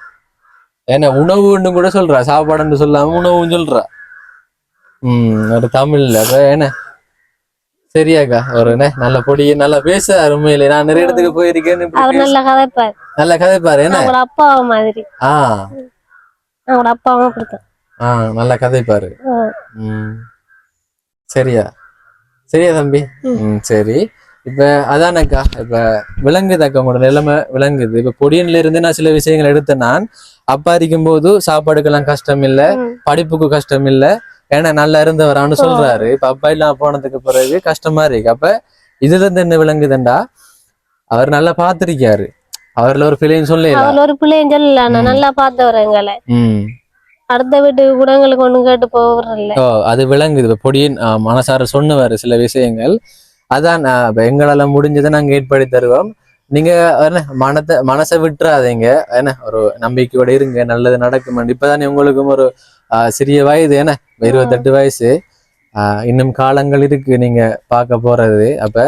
ஏன்னா உணவுன்னு கூட சொல்றா, சாப்பாடுன்னு சொல்லாம உணவுன்னு சொல்றா. ஒரு தமிழ்ல. அப்ப என்ன சரியாக்கா, ஒரு நல்ல பொடியை நல்லா பேச அருமையில. நான் நிறைய இடத்துக்கு போயிருக்கேன். நல்லா கதைப்பாரு. நல்லா கதைப்பாரு. என்ன அப்பாவை மாதிரி. அப்பாவும் அப்படித்தான். நல்லா கதைப்பாரு. சரியா சரியா தம்பி? சரி. இப்ப அதானக்கா, இப்ப விளங்குதாக்கா உங்களோட நிலைமை விளங்குது. இப்ப பொடியன்ல இருந்து நான் சில விஷயங்கள் எடுத்தேன். நான் அப்பா இருக்கும் போது சாப்பாடுக்கெல்லாம் கஷ்டம் இல்ல, படிப்புக்கு கஷ்டம் இல்ல. ஏன்னா நல்லா இருந்தவரான்னு சொல்றாரு. இப்ப அப்பா இல்லாம போனதுக்கு பிறகு கஷ்டமா இருக்கு. அப்ப இதுல இருந்து என்ன விளங்குதுண்டா, அவர் நல்லா பாத்திருக்காரு. அவர்ல ஒரு பிள்ளைன்னு சொல்லல, நல்லா பார்த்தவரங்களை அடுத்த வீட்டு குணங்களுக்கு ஒண்ணு கேட்டு போறதில்ல. அது விளங்குது. பொடியின் மனசார சொன்னவாரு சில விஷயங்கள். அதான் எங்களால முடிஞ்சதை நாங்க ஏற்படுத்தி தருவோம். நீங்க மனசை விட்டுறாதீங்க. என்ன ஒரு நம்பிக்கையோட இருங்க, நல்லது நடக்கும். இப்பதானே உங்களுக்கும் ஒரு சிறிய வயது, என்ன 28 வயசு. இன்னும் காலங்கள் இருக்கு நீங்க பார்க்க போறது. அப்ப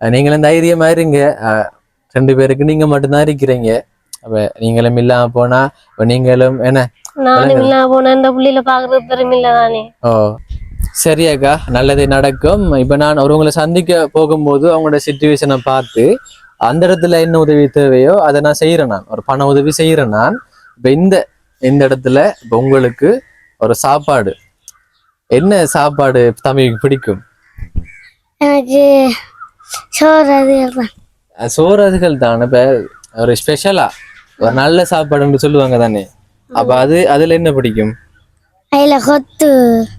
நீங்களும் தைரியமா இருங்க. 2 பேருக்கு நீங்க மட்டும்தான் இருக்கிறீங்க. அப்ப நீங்களும் இல்லாம போனா நீங்களும் என்ன நானும் இல்லாம போனா இந்த புள்ளியில பாக்குறது பெருமில்ல தானே. சரியாக்கா, நல்லதே நடக்கும். இப்ப நான் ஒருவங்களை சந்திக்க போகும்போது அவங்களோட சிச்சுவேஷனை பார்த்து அந்த இடத்துல என்ன உதவி தேவையோ அதை நான் செய்யறேன். நான் ஒரு பண உதவி செய்யறேன். நான் இப்ப இந்த இடத்துல இப்ப உங்களுக்கு ஒரு சாப்பாடு, என்ன சாப்பாடு தம்பிக்கு பிடிக்கும்? எனக்கு சோறு சோறாதுகள் தான். இப்ப ஒரு ஸ்பெஷலா ஒரு நல்ல சாப்பாடுன்னு சொல்லுவாங்க தானே, அப்ப அதுல என்ன பிடிக்கும்? அதுல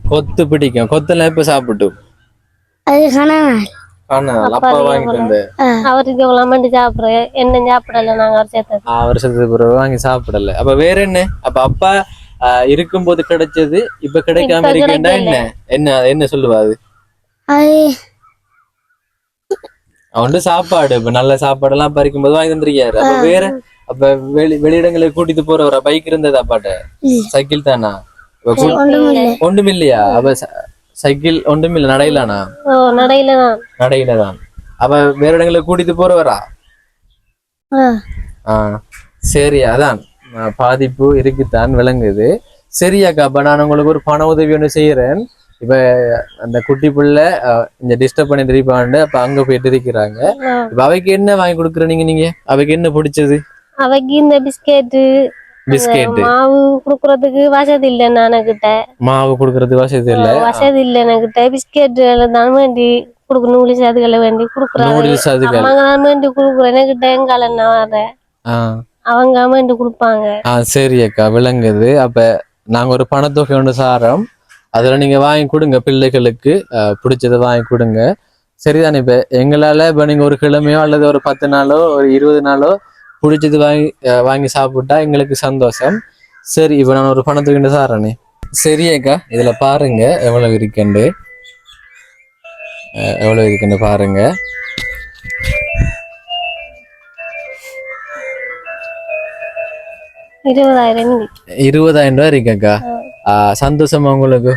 கொத்து பிடிக்கும். கொத்தெல்லாம் இப்ப சாப்பிட்டு அது கணநாள் அப்பா வாங்கிட்டு வந்து அவருக்கு எவ்வளவு சாப்பிடுறேன், என்ன சாப்பிடல நாங்க வருஷத்துக்கு பிறகு வாங்கி சாப்பிடல. அப்ப வேற என்ன? அப்ப அப்பா இருக்கும்போது கிடைச்சது இப்ப கிடைக்காம இருக்கேன்டா என்ன என்ன என்ன சொல்லுவாரு? அவன் சாப்பாடு இப்ப நல்ல சாப்பாடு எல்லாம் பறிக்கும் போது வாங்கி தந்திருக்காரு. அப்ப வேற அப்ப வெளியிடங்களுக்கு கூட்டிட்டு போறவரா? பைக் இருந்தது அப்பாட்ட? சைக்கிள் தானா? ஒன்றும் இல்லையா? அப்ப சைக்கிள் ஒன்றும் இல்ல, நடையிலானா? நடையிலதான். அப்ப வேற இடங்களுக்கு கூட்டிட்டு போறவரா? சரி, அதான் பாதிப்பு இருக்குத்தான், விளங்குது. சரியாக்கா, அப்ப நான் உங்களுக்கு ஒரு பண உதவி ஒண்ணு செய்யறேன். இப்ப அந்த குட்டி புள்ள இந்த டிஸ்டர்ப் பண்ணி திருப்பாண்டு அப்ப அங்க போயிட்டு இருக்கிறாங்க. இப்ப அவைக்கு என்ன வாங்கி கொடுக்குற நீங்க அவைக்கு என்ன பிடிச்சது? அவைக்கு இந்த பிஸ்கெட் மாவு குடுக்கறதுக்கு வசதி இல்ல என்கிட்ட. மாவு குடுக்கறதுக்கு வசதி இல்ல என்கிட்ட. பிஸ்கெட் தான் வேண்டி குடுக்க, நூலிஸ் அதுகளை வேண்டி குடுக்குறாங்க. வேண்டி குடுக்குறேன் என்கிட்ட. எங்கால என்ன வர அவங்க வேண்டி கொடுப்பாங்க. சரி அக்கா, விளங்குது. அப்ப நாங்க ஒரு பணத்தொகை ஒன்று சாரோம், அதுல நீங்க வாங்கி கொடுங்க. பிள்ளைகளுக்கு பிடிச்சதை வாங்கி கொடுங்க. சரிதானே? இப்ப எங்களால இப்ப நீங்க ஒரு கிழமையோ அல்லது ஒரு 10 நாளோ ஒரு 20 நாளோ பிடிச்சது வாங்கி சாப்பிட்டா எங்களுக்கு சந்தோஷம். சரி, இப்ப நான் ஒரு பணத்துக்கு சாரனே. சரியாக்கா, இதுல பாருங்க எவ்வளவு இருக்குண்டு பாருங்க. 20,000 ரூபாய் இருக்கக்கா. சந்தோஷமா உங்களுக்கு?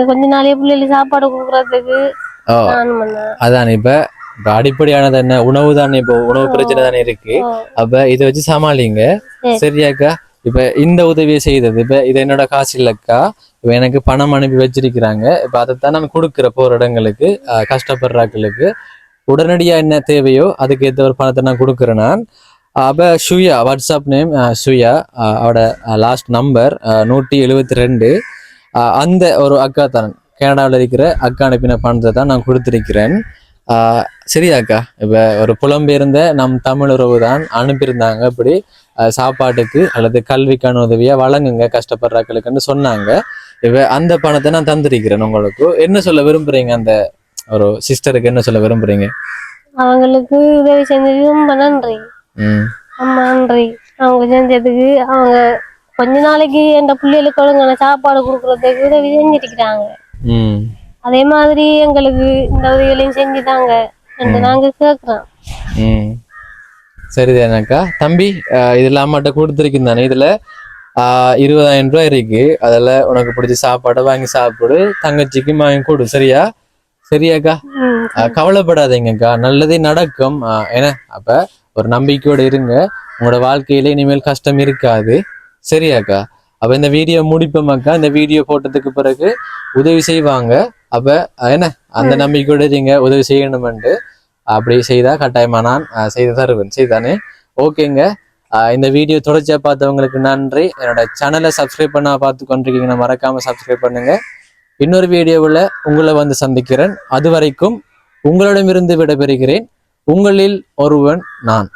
கொஞ்ச நாளைய பிள்ளைகளுக்கு சாப்பாடு கொடுக்கறதுக்கு. அதான் இப்ப அடிப்படையானது என்ன? உணவு தானே. இப்போ உணவு பிரச்சனை தானே இருக்கு. அப்ப இதை வச்சு சமாளிங்க. சரியாக்கா? இப்ப இந்த உதவியை செய்தது இப்ப இது என்னோட காசு இல்லக்கா. இப்ப எனக்கு பணம் அனுப்பி வச்சிருக்கிறாங்க. இப்ப அதைத்தான் நான் கொடுக்குற போற இடங்களுக்கு, கஷ்டப்படுறாக்களுக்கு உடனடியா என்ன தேவையோ அதுக்கு ஏற்ற ஒரு பணத்தை நான் கொடுக்குறேன் நான். அப்ப சுயா, வாட்ஸ்அப் நேம் சுயா, அவட லாஸ்ட் நம்பர் 172. அந்த ஒரு அக்கா தான், கனடாவில் இருக்கிற அக்கா அனுப்பின பணத்தை தான் நான் கொடுத்திருக்கிறேன். சரியாக்கா? இப்ப ஒரு புலம்பெயர்ந்த நம் தமிழ் உறவு தான் அனுப்பியிருந்தாங்க. இப்படி சாப்பாட்டுக்கு அல்லது கல்விக்கான உதவியா வழங்குங்க கஷ்டப்படுறாக்களுக்குன்னு சொன்னாங்க. இப்ப அந்த பணத்தை நான் தந்திருக்கிறேன். உங்களுக்கு என்ன சொல்ல விரும்புறீங்க? அந்த ஒரு சிஸ்டருக்கு என்ன சொல்ல விரும்புறீங்க? அவங்களுக்கு உதவி செஞ்சது ரொம்ப நன்றி. நன்றி. அவங்க செஞ்சதுக்கு, அவங்க கொஞ்ச நாளைக்கு என் பிள்ளைகளுக்கு ஒழுங்கான சாப்பாடு கொடுக்கறதுக்கு உதவி செஞ்சிருக்கிறாங்க. அதே மாதிரி எங்களுக்கு இந்த உதவிகளையும் செஞ்சுட்டாங்க என்று நாங்க கேட்கிறோம். சரிதானாக்கா? தம்பி, இதுல அம்மாட்ட கொடுத்துருக்கீங்க தானே? இதுல 20,000 ரூபாய் இருக்கு. அதுல உனக்கு பிடிச்ச சாப்பாடை வாங்கி சாப்பிடு, தங்கச்சிக்கு வாங்கி கொடு. சரியா? சரியாக்கா? கவலைப்படாதீங்கக்கா, நல்லதே நடக்கும். ஏன்னா அப்ப ஒரு நம்பிக்கையோட இருங்க. உங்களோட வாழ்க்கையில இனிமேல் கஷ்டம் இருக்காது. சரியாக்கா? அப்ப இந்த வீடியோ முடிப்போமாக்கா. இந்த வீடியோ போட்டதுக்கு பிறகு உதவி செய்வாங்க. அப்ப என்ன அந்த நம்பிக்கையோட நீங்க உதவி செய்யணும்ட்டு அப்படி செய்தா கட்டாயமா நான் செய்து தருவேன். செய்தானே? ஓகேங்க. இந்த வீடியோ தொடர்ச்சியா பார்த்தவங்களுக்கு நன்றி. என்னோட சேனலை சப்ஸ்கிரைப் பண்ணா பார்த்து கொண்டிருக்கீங்கன்னா மறக்காம சப்ஸ்கிரைப் பண்ணுங்க. இன்னொரு வீடியோவில் உங்களை வந்து சந்திக்கிறேன். அது வரைக்கும் உங்களிடமிருந்து விடைபெறுகிறேன். உங்களில் ஒருவன் நான்.